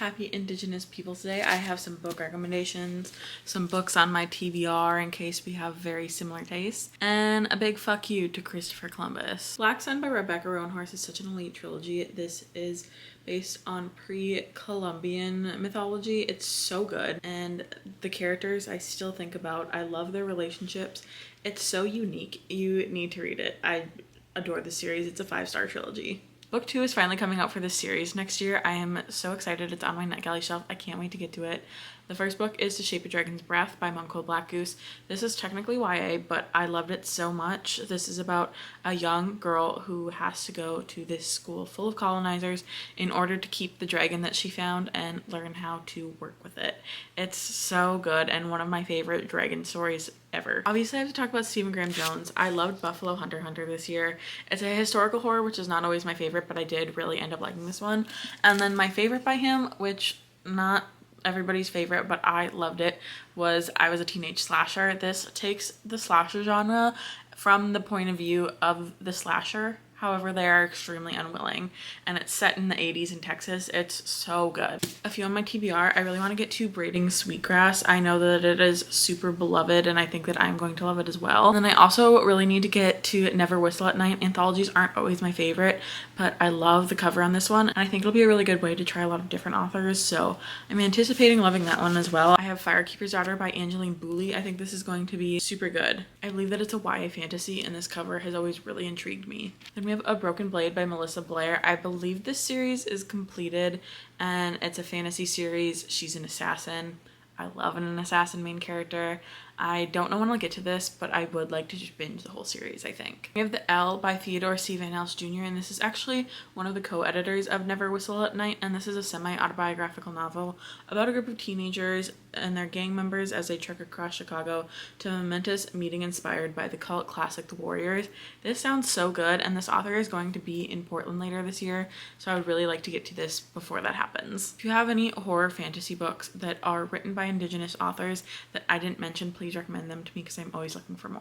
Happy Indigenous Peoples Day. I have some book recommendations, some books on my TBR in case we have very similar tastes, and a big fuck you to Christopher Columbus. Black Sun by Rebecca Roanhorse is such an elite trilogy. This is based on pre-Columbian mythology. It's so good, and the characters I still think about. I love their relationships. It's so unique. You need to read it. I adore the series. It's a 5-star trilogy. Book 2 is finally coming out for this series next year. I am so excited. It's on my NetGalley shelf. I can't wait to get to it. The first book is The Shape of Dragon's Breath by Munko Blackgoose. This is technically YA, but I loved it so much. This is about a young girl who has to go to this school full of colonizers in order to keep the dragon that she found and learn how to work with it. It's so good and one of my favorite dragon stories ever. Obviously, I have to talk about Stephen Graham Jones. I loved Buffalo Hunter Hunter this year. It's a historical horror, which is not always my favorite, but I did really end up liking this one. And then my favorite by him, which not everybody's favorite, but I loved it, was I Was a Teenage Slasher. This takes the slasher genre from the point of view of the slasher. However, they are extremely unwilling, and it's set in the 80s in Texas. It's so good. A few on my TBR. I really want to get to Braiding Sweetgrass. I know that it is super beloved, and I think that I'm going to love it as well. And then I also really need to get to Never Whistle at Night. Anthologies aren't always my favorite, but I love the cover on this one, and I think it'll be a really good way to try a lot of different authors, so I'm anticipating loving that one as well. I have Firekeeper's Daughter by Angeline Boulley. I think this is going to be super good. I believe that it's a YA fantasy, and this cover has always really intrigued me. Then we have A Broken Blade by Melissa Blair. I believe this series is completed, and it's a fantasy series. She's an assassin. I love an assassin main character. I don't know when I'll get to this, but I would like to just binge the whole series, I think. We have The L by Theodore C. Van Elst Jr., and this is actually one of the co-editors of Never Whistle at Night, and this is a semi-autobiographical novel about a group of teenagers and their gang members as they trek across Chicago to a momentous meeting inspired by the cult classic The Warriors. This sounds so good, and this author is going to be in Portland later this year, so I would really like to get to this before that happens. If you have any horror fantasy books that are written by Indigenous authors that I didn't mention, please recommend them to me because I'm always looking for more.